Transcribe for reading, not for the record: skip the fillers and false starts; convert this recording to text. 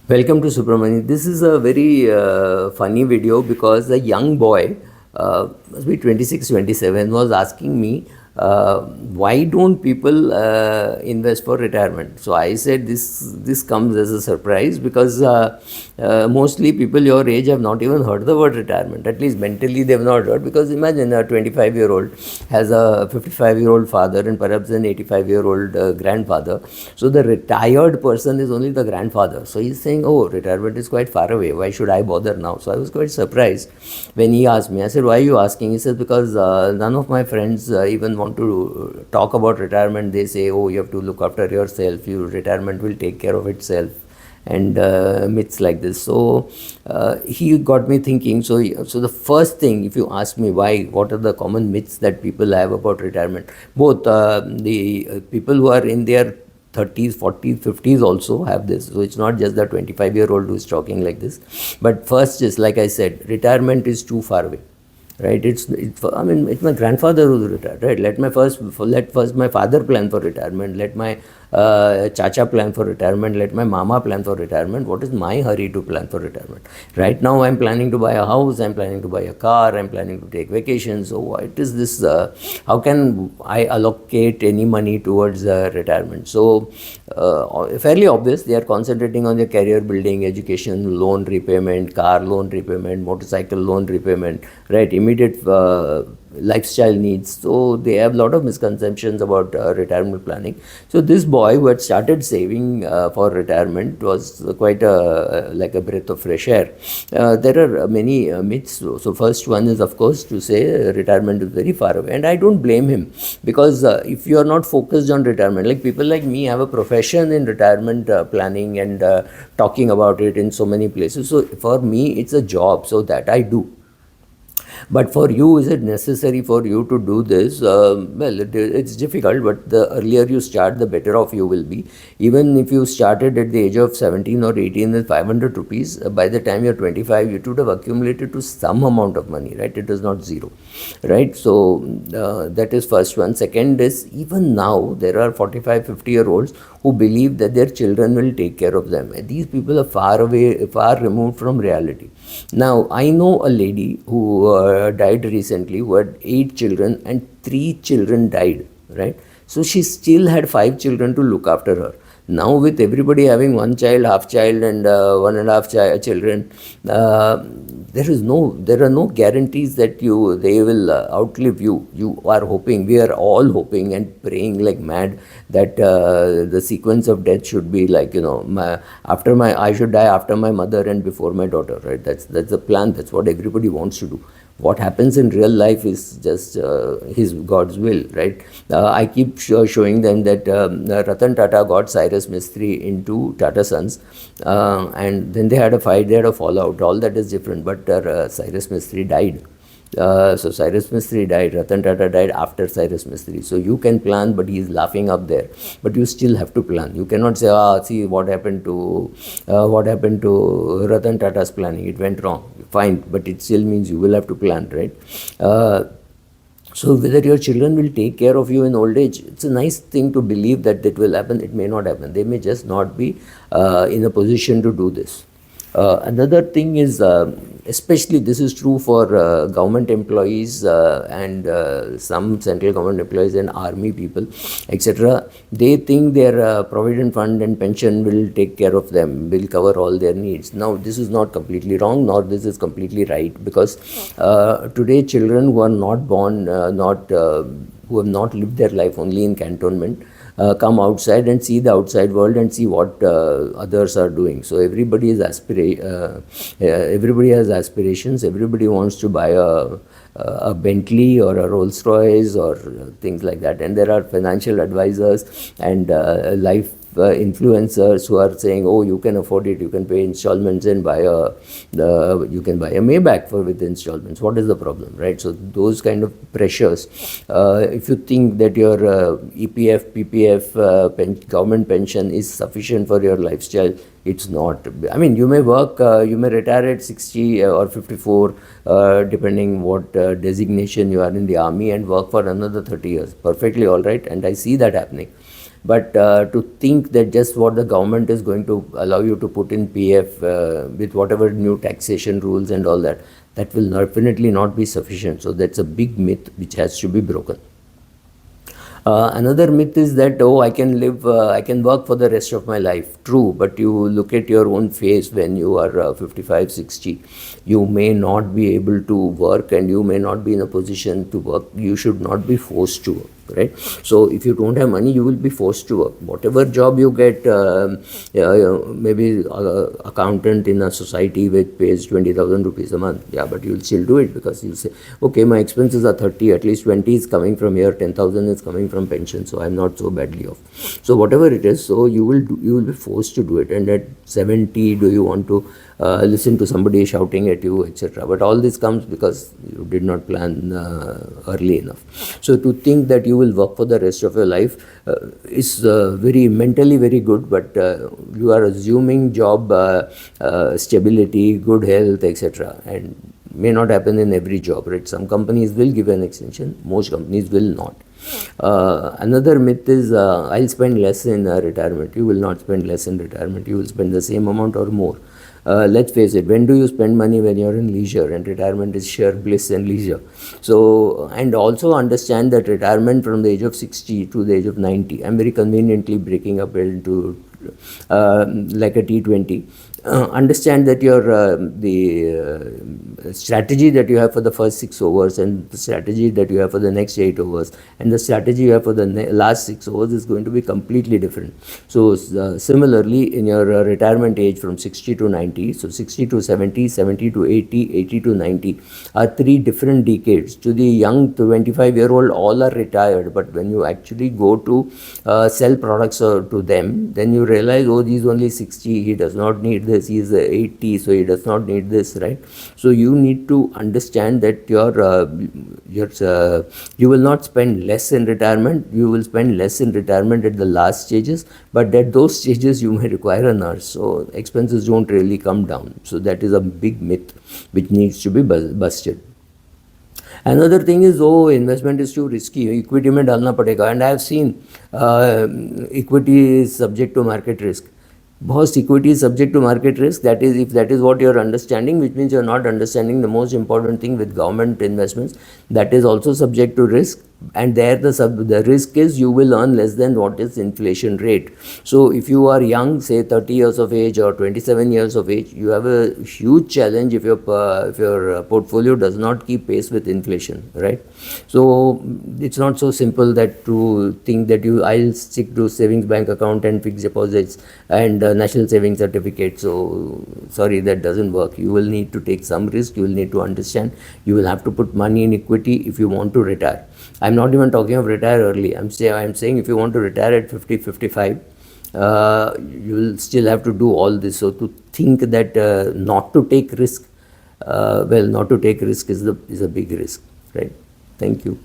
Welcome to Subramani. This is a very funny video because a young boy, must be 26, 27, was asking me, why don't people invest for retirement? So I said this comes as a surprise because mostly people your age have not even heard the word retirement. At least mentally they have not heard, because imagine a 25-year-old has a 55-year-old father and perhaps an 85-year-old grandfather. So the retired person is only the grandfather. So he's saying, oh, retirement is quite far away. Why should I bother now? So I was quite surprised when he asked me. I said, why are you asking? He says, because none of my friends even want to talk about retirement. They say, oh, you have to look after yourself. Your retirement will take care of itself. And myths like this. So he got me thinking. So the first thing, if you ask me why, what are the common myths that people have about retirement? Both the people who are in their 30s, 40s, 50s also have this. So it's not just the 25-year-old who is talking like this. But first is, like I said, retirement is too far away. Right, it's my grandfather who's retired. Right, let first my father plan for retirement. Let my chacha plan for retirement. Let my mama plan for retirement. What is my hurry to plan for retirement? Right now, I'm planning to buy a house. I'm planning to buy a car. I'm planning to take vacations. So what is this? How can I allocate any money towards retirement? So fairly obvious. They are concentrating on their career building, education, loan repayment, car loan repayment, motorcycle loan repayment. Right, immediate lifestyle needs. So they have a lot of misconceptions about retirement planning. So this boy who had started saving for retirement was quite like a breath of fresh air. There are many myths. So first one is, of course, to say retirement is very far away, and I don't blame him, because if you are not focused on retirement, like people like me have a profession in retirement planning and talking about it in so many places. So for me, it's a job, so that I do. But for you, is it necessary for you to do this? Well, it's difficult, but the earlier you start, the better off you will be. Even if you started at the age of 17 or 18 with 500 rupees, by the time you're 25, you should have accumulated to some amount of money, right? It is not zero, right? So that is first one. Second is, even now, there are 45, 50-year-olds who believe that their children will take care of them. And these people are far away, far removed from reality. Now, I know a lady who died recently, who had 8 children and 3 children died, right? So she still had 5 children to look after her. Now, with everybody having one child, half child, and 1.5 children, there are no guarantees that they will outlive you. You are hoping, we are all hoping and praying like mad that the sequence of death should be like, I should die after my mother and before my daughter, right? That's the plan. That's what everybody wants to do. What happens in real life is just God's will, right? I keep showing them that Ratan Tata got Cyrus Mistry into Tata Sons, and then they had a fight, they had a fallout. All that is different, but Cyrus Mistry died. So Cyrus Mistry died, Ratan Tata died after Cyrus Mistry. So you can plan, but he is laughing up there. But you still have to plan. You cannot say, see what happened to Ratan Tata's planning. It went wrong. Fine, but it still means you will have to plan, right? So whether your children will take care of you in old age, it's a nice thing to believe that it will happen. It may not happen. They may just not be in a position to do this. Another thing is, especially this is true for government employees and some central government employees and army people, etc. They think their provident fund and pension will take care of them, will cover all their needs. Now, this is not completely wrong, nor this is completely right, because today children who are not born, who have not lived their life only in cantonment, come outside and see the outside world and see what others are doing. So everybody has aspirations. Everybody wants to buy a Bentley or a Rolls Royce or things like that. And there are financial advisors and life influencers who are saying, oh, you can afford it, you can pay installments and you can buy a Maybach with installments. What is the problem, right? So those kind of pressures, if you think that your EPF, PPF, government pension is sufficient for your lifestyle, it's not. I mean, you may work, you may retire at 60 or 54, depending what designation you are in the army, and work for another 30 years. Perfectly all right, and I see that happening. But to think that just what the government is going to allow you to put in PF with whatever new taxation rules and all that, that will definitely not be sufficient. So that's a big myth which has to be broken. Another myth is that, oh, I can work for the rest of my life. True, but you look at your own face when you are 55, 60, you may not be able to work and you may not be in a position to work. You should not be forced to work, right? So if you don't have money, you will be forced to work. Whatever job you get, maybe accountant in a society which pays 20,000 rupees a month, yeah, but you'll still do it because you'll say, okay, my expenses are 30, at least 20 is coming from here, 10,000 is coming from pension, so I'm not so badly off. So whatever it is, so you will be forced to do it. And at 70, do you want to listen to somebody shouting at you, etc.? But all this comes because you did not plan early enough. So to think that you will work for the rest of your life is very mentally very good, but you are assuming job stability, good health, etc., and may not happen in every job, right? Some companies will give an extension, most companies will not. Another myth is I'll spend less in retirement. You will not spend less in retirement. You will spend the same amount or more. Let's face it, when do you spend money? When you're in leisure, and retirement is sheer bliss and leisure. So, and also understand that retirement from the age of 60 to the age of 90, I'm very conveniently breaking up into like a T20. Understand that your the strategy that you have for the first 6 overs and the strategy that you have for the next 8 overs and the strategy you have for the last 6 overs is going to be completely different. So similarly, in your retirement age from 60 to 90, so 60 to 70, 70 to 80, 80 to 90 are 3 different decades. To the young 25-year-old, all are retired, but when you actually go to sell products to them, then you realize, oh, he's only 60, he does not need this, he is 80, so he does not need this, right? So you need to understand that you will not spend less in retirement, you will spend less in retirement at the last stages, but at those stages you may require a nurse, so expenses don't really come down. So that is a big myth which needs to be busted. Another thing is, oh, investment is too risky, equity mein dalna padega, and I have seen equity is subject to market risk. Most equity is subject to market risk. That is, if that is what you are understanding, which means you are not understanding the most important thing with government investments. That is also subject to risk, and there the risk is you will earn less than what is inflation rate. So if you are young, say 30 years of age or 27 years of age, you have a huge challenge if your portfolio does not keep pace with inflation, right? So it's not so simple that to think that I'll stick to savings bank account and fixed deposits and national savings certificate. So sorry, that doesn't work. You will need to take some risk. You will need to understand. You will have to put money in equity if you want to retire. I'm not even talking of retire early. I'm saying if you want to retire at 50, 55, you will still have to do all this. So to think that not to take risk, not to take risk is a big risk, right? Thank you.